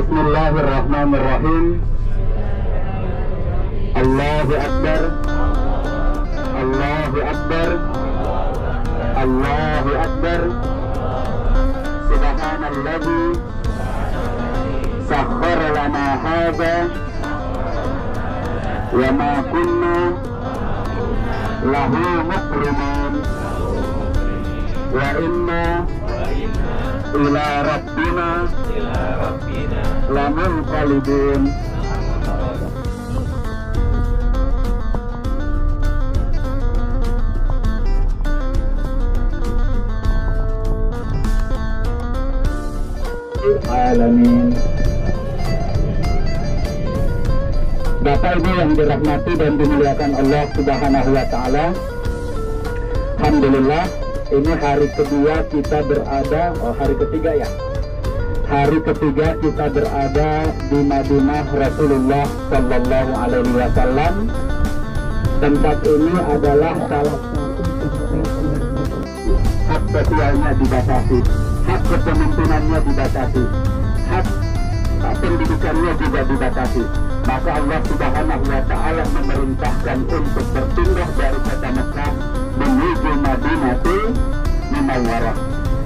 Bismillahirrahmanirrahim. Allahu Akbar. Allahu Akbar. Allahu Akbar. Subhanalladzi sakhkhara lana hadza wa ma kunna lahu muqrinin wa inna ila rabbina lamunqalibun. Alamin. Bapak Ibu yang dirahmati dan dimuliakan Allah Subhanahu wa taala. Alhamdulillah, ini hari kedua kita berada, hari ketiga ya. Hari ketiga kita berada di Madinah Rasulullah Sallallahu Alaihi Wasallam. Tempat ini adalah salah satu hak sosialnya dibatasi, hak kepemimpinannya dibatasi, hak pendidikannya juga dibatasi. Maka Allah Subhanahu wa taala memerintahkan untuk berpindah dari kota Mekah menuju Madinatul Munawwarah.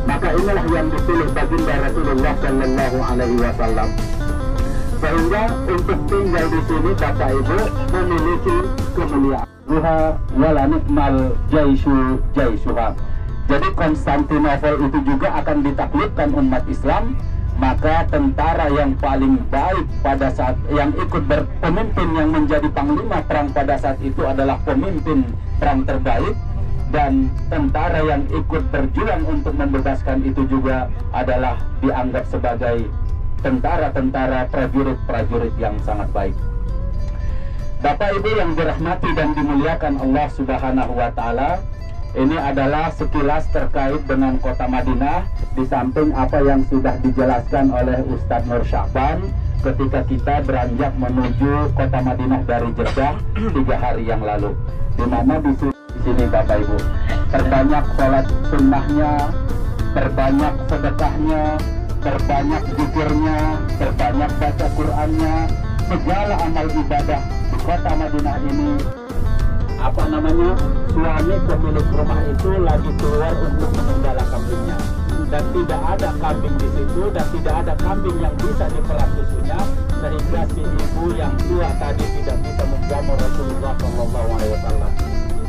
Maka inilah yang dipilih baginda Rasulullah Sallallahu Alaihi Wasallam. Sehingga untuk tinggal di sini Bapak Ibu memiliki kemuliaan. Ruha wala nikmal jaisu jaisuha. Jadi Konstantinopel itu juga akan ditaklukkan umat Islam. Maka tentara yang paling baik pada saat yang ikut berpemimpin yang menjadi panglima perang pada saat itu adalah pemimpin perang terbaik, dan tentara yang ikut berjuang untuk membebaskan itu juga adalah dianggap sebagai tentara-tentara prajurit-prajurit yang sangat baik. Bapak Ibu yang dirahmati dan dimuliakan Allah Subhanahu wa taala, ini adalah sekilas terkait dengan kota Madinah, di samping apa yang sudah dijelaskan oleh Ustadz Nur Syahban ketika kita beranjak menuju kota Madinah dari Jeddah 3 hari yang lalu. Di mana di sini Bapak Ibu terbanyak sholat sunnahnya, terbanyak sedekahnya, terbanyak zikirnya, terbanyak baca Qur'annya, segala amal ibadah di kota Madinah ini. Suami pemilik rumah itu lagi keluar untuk menunggal kambingnya, dan tidak ada kambing di situ, dan tidak ada kambing yang bisa diperah susunya, sehingga si ibu yang tua tadi tidak bisa menjamu Rasulullah Shallallahu Alaihi Wasallam.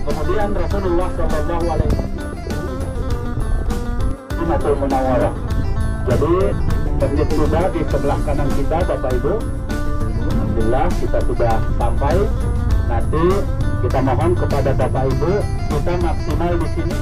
Kemudian Rasulullah Shallallahu Alaihi Wasallam di Madinatul Munawwarah. Jadi masjid sudah di sebelah kanan kita Bapak Ibu. Alhamdulillah kita sudah sampai. Nanti kita mohon kepada Bapak Ibu kita maksimal di sini.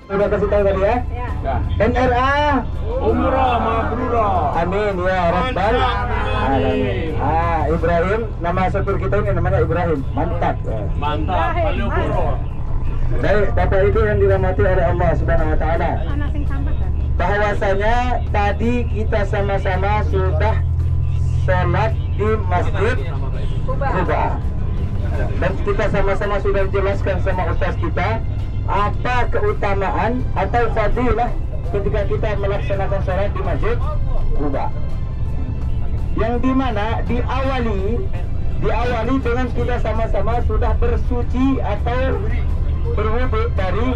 Udah kasih tahu tadi ya? Ya. NRA Umrah mabrurah. amin ya rabbal alamin. Ibrahim, nama sopir kita ini namanya Ibrahim. Mantap. Mantap, Malioboro. Baik, Bapak Ibu yang dirahmati oleh Allah Subhanahu wa taala. Bahwasanya tadi kita sama-sama sudah sholat di Masjid Quba. Dan kita sama-sama sudah jelaskan sama ustaz kita apa keutamaan atau fadilah ketika kita melaksanakan sholat di Masjid Quba. Yang dimana diawali dengan kita sama-sama sudah bersuci atau berwudu dari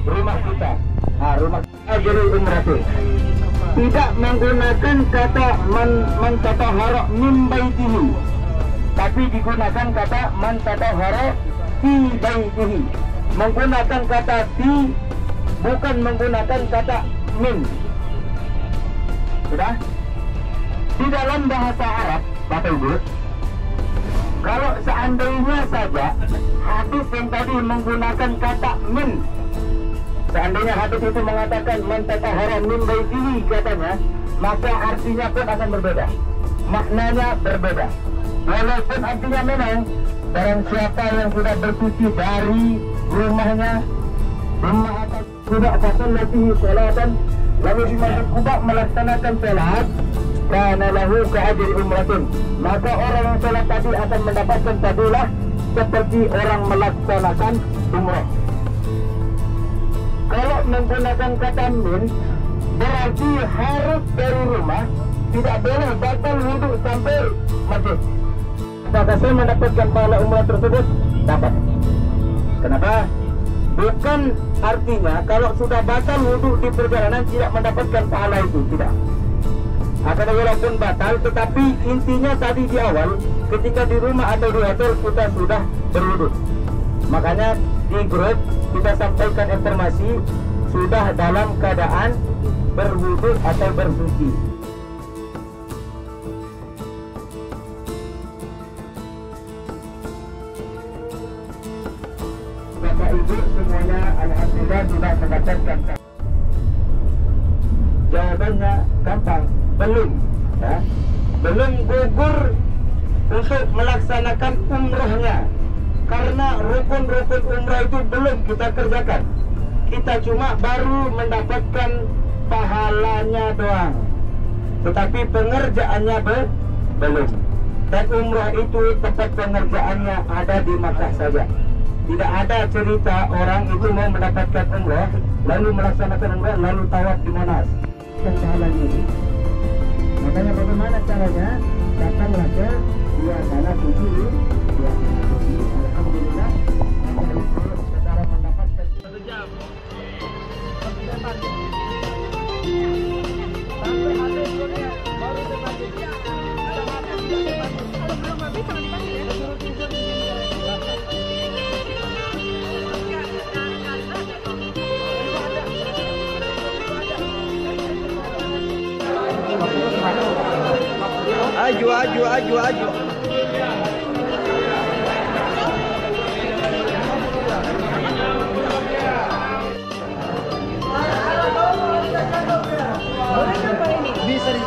rumah kita. Rumah ajrul umratul. Tidak menggunakan kata man tatahhara min baitihi, tapi digunakan kata man tatahhara fi baitihi. Menggunakan kata fi, bukan menggunakan kata min. Sudah? Di dalam bahasa Arab, Bapak Ibu, kalau seandainya saja hadis yang tadi menggunakan kata min, seandainya hadis itu mengatakan man tatahhara min baitihi katanya, maka artinya pun akan berbeda, maknanya berbeda. Walaupun artinya memang barang siapa yang sudah bersuci dari rumahnya, rumah atau sudah fasalatihi sholatan, lalu di Masjid Quba melaksanakan sholat, kana lahu ka'ajri umratin, maka orang yang sholat tadi akan mendapatkan fadilah seperti orang melaksanakan umrah. Kalau menggunakan kata min, berarti harus dari rumah, tidak boleh batal wudhu sampai masjid. Apakah saya mendapatkan pahala umrah tersebut? Dapat. Kenapa? Bukan artinya kalau sudah batal wudhu di perjalanan tidak mendapatkan pahala itu, tidak. Akan walaupun batal, tetapi intinya tadi di awal, ketika di rumah atau di hotel kita sudah berwudhu. Makanya di grup kita sampaikan informasi sudah dalam keadaan berwudhu atau bersuci. Bapak Ibu semuanya alhamdulillah sudah mendapatkan. Jawabannya gampang, belum, ya. Belum gugur untuk melaksanakan umrahnya, karena rukun-rukun umrah itu belum kita kerjakan. Kita cuma baru mendapatkan pahalanya doang, tetapi pengerjaannya belum. Dan umrah itu tempat pengerjaannya ada di Makkah saja. Tidak ada cerita orang itu mau mendapatkan umrah lalu melaksanakan umrah lalu tawaf di Monas. Dan pahalanya ini. Makanya bagaimana caranya? Datanglah ke dua sana suci, dua sana suci. Alhamdulillah, saudara mendapatkan 1 jam. Sampai habis kuliah baru dipanggil. Ada makan juga dipanggil. Kalau belum habis jangan dipanggil ya. Suruh tidur di sini. Aju. Bisa di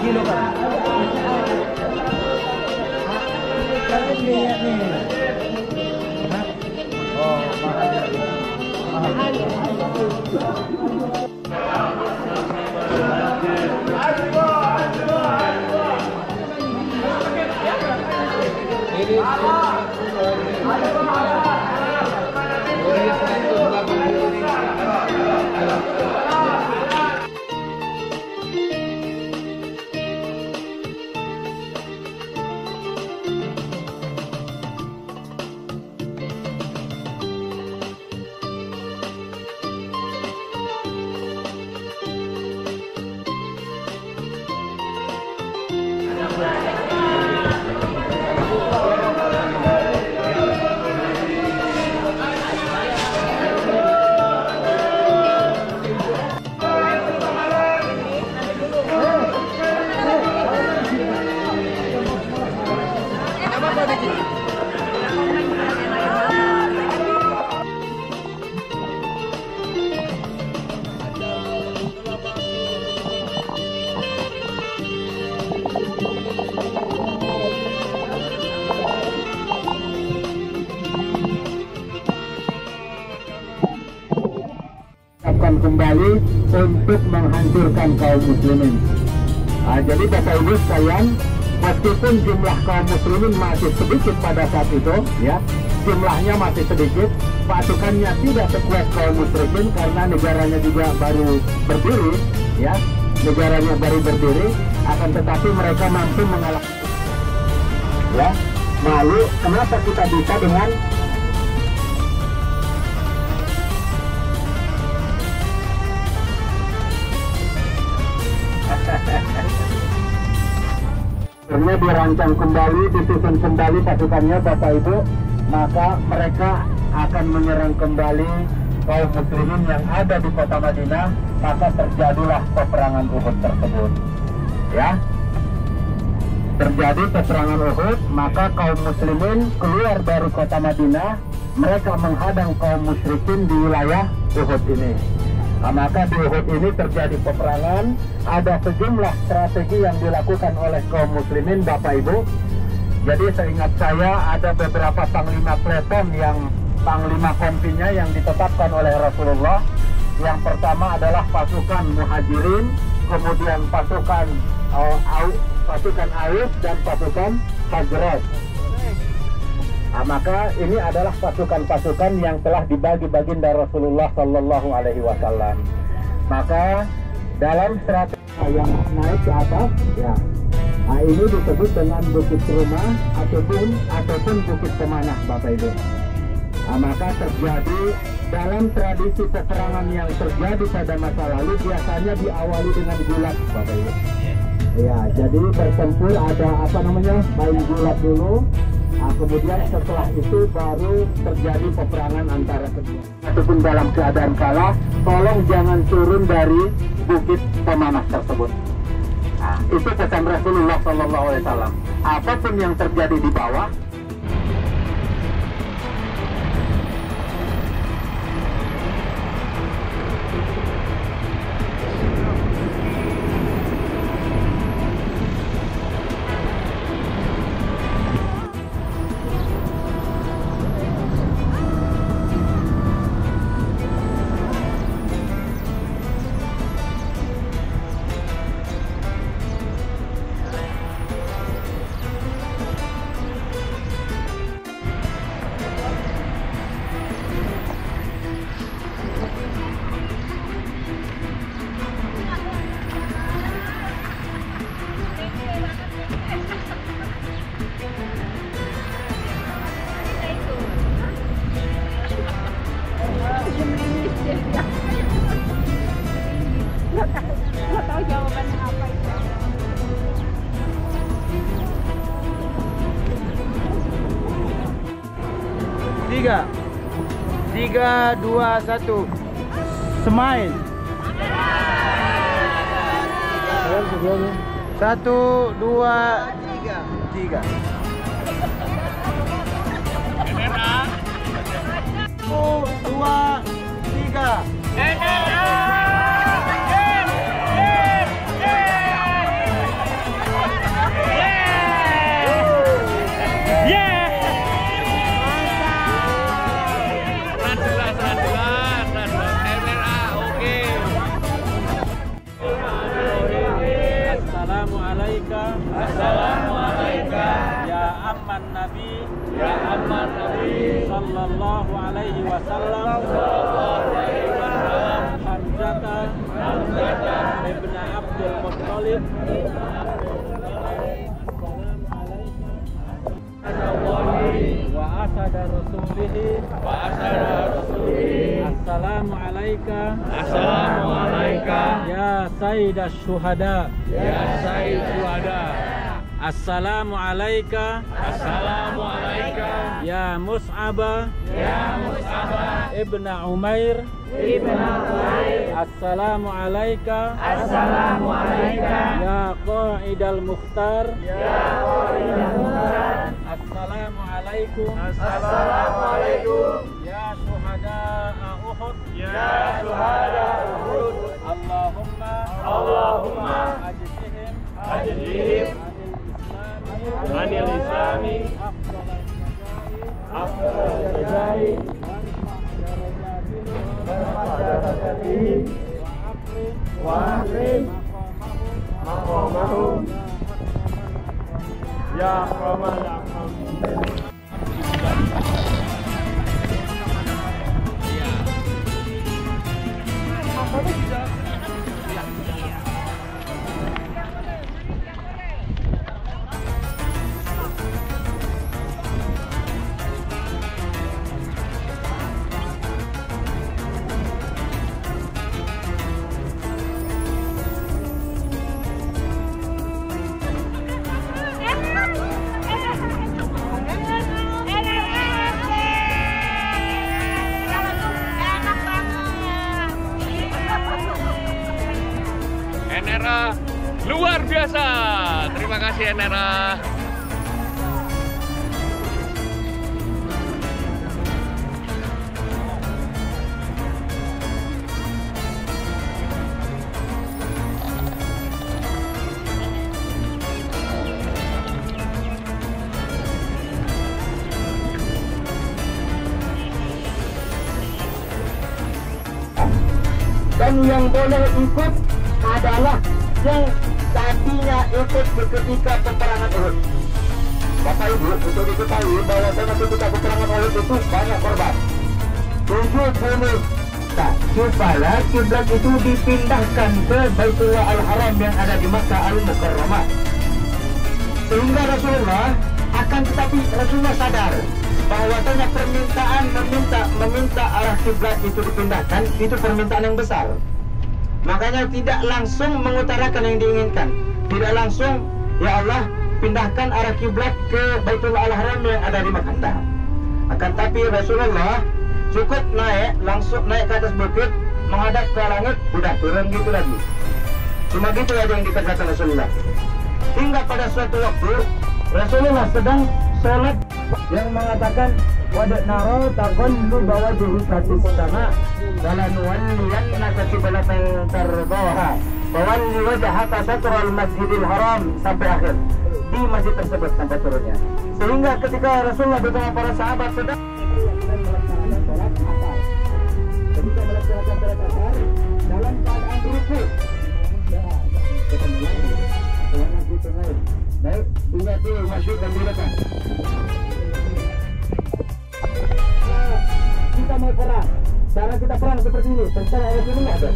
kilo kan? Kan lihat nih. Oh, mahal. kembali untuk menghancurkan kaum muslimin. Jadi Bapak Ibu sekalian, meskipun jumlah kaum muslimin masih sedikit pada saat itu, ya, jumlahnya masih sedikit, pasukannya tidak sekuat kaum musyrikin karena negaranya juga baru berdiri, ya, negaranya baru berdiri, akan tetapi mereka mampu mengalahkan. Ya, lalu kenapa kita bisa dengan akhirnya dirancang kembali, disusun kembali pasukannya Bapak Ibu, maka mereka akan menyerang kembali kaum muslimin yang ada di kota Madinah, maka terjadilah peperangan Uhud tersebut. Ya, terjadi peperangan Uhud, maka kaum muslimin keluar dari kota Madinah, mereka menghadang kaum musyrikin di wilayah Uhud ini. Maka di Uhud ini terjadi peperangan, ada sejumlah strategi yang dilakukan oleh kaum muslimin Bapak Ibu. Jadi seingat saya ada beberapa panglima peleton yang panglima kompinya yang ditetapkan oleh Rasulullah. Yang pertama adalah pasukan Muhajirin, kemudian pasukan Aus dan pasukan Khazraj. Maka ini adalah pasukan-pasukan yang telah dibagi baginda Rasulullah Sallallahu Alaihi Wasallam. Maka dalam strategi yang naik ke atas, ya, ini disebut dengan bukit rumah ataupun bukit pemanah, Bapak Ibu. Maka terjadi dalam tradisi peperangan yang terjadi pada masa lalu biasanya diawali dengan gulat, Bapak Ibu. Ya, jadi bertempur ada main gulat dulu. Kemudian setelah itu baru terjadi peperangan antara kedua. Ataupun dalam keadaan kalah, tolong jangan turun dari bukit pemanah tersebut. Itu pesan Rasulullah SAW. Apapun yang terjadi di bawah, nggak tahu jawabannya apa itu. Tiga, 2, 1. Smile. 1, 2, 3. 1, 2, 3. Assalamualaikum ya amman nabi sallallahu alaihi wasallam Hamzata ibn Abdul Muttalib wa asada rasulihi assalamu alaika ya sayyidash syuhada assalamu alaika ya Mus'ab ibn Umair assalamu alaika ya Qa'idal Mukhtar assalamu Assalamualaikum. Assalamualaikum. Ya syuhada Uhud. Ya syuhada Uhud. Allahumma ajzihim anil islami afdal jazai wa akrim maqamahum ya akramal akramin. Enera luar biasa. Terima kasih Enera. Dan yang boleh ikut adalah yang tadinya ikut ketika peperangan Uhud. Bapak Ibu, untuk diketahui bahwa ketika peperangan Uhud itu banyak korban. 70 supaya kiblat itu dipindahkan ke Baitullah Al-Haram yang ada di Makkah Al-Mukarramah. Sehingga Rasulullah tetapi Rasulullah sadar bahwasanya permintaan meminta arah kiblat itu dipindahkan itu permintaan yang besar. Makanya tidak langsung mengutarakan yang diinginkan. Tidak langsung, ya Allah, pindahkan arah kiblat ke Baitullah Al-Haram yang ada di Makkah. Akan tapi Rasulullah cukup langsung naik ke atas bukit, menghadap ke langit, udah turun gitu lagi. Cuma gitu aja yang dikerjakan Rasulullah. Hingga pada suatu waktu Rasulullah sedang sholat yang mengatakan wadat naro taqallu bawajhi sama walanuwalliyannaka qiblatan tardaha fawalli wajhaka satral masjidil haram sampai akhir di masjid tersebut sampai turunnya. Sehingga ketika Rasulullah bersama para sahabat sedang melaksanakan sholat asar, ketika melaksanakan sholat asar dalam keadaan ruku, baik, ingat itu masyhur dan direkam. Kita mau perang, cara kita perang seperti ini. Terserah Rasulullah kan?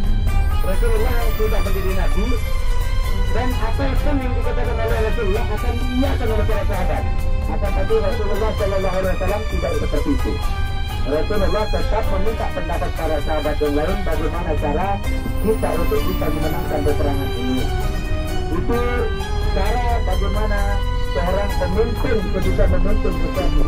Rasulullah yang sudah menjadi nabi, dan apapun yang dikatakan oleh Rasulullah akan diiyakan oleh para sahabat. Akan tapi Rasulullah Shallallahu Alaihi Wasallam tidak seperti itu. Rasulullah tetap meminta pendapat para sahabat yang lain bagaimana cara kita untuk bisa memenangkan peperangan ini. Itu cara bagaimana seorang pemimpin bisa memimpin sesuatu.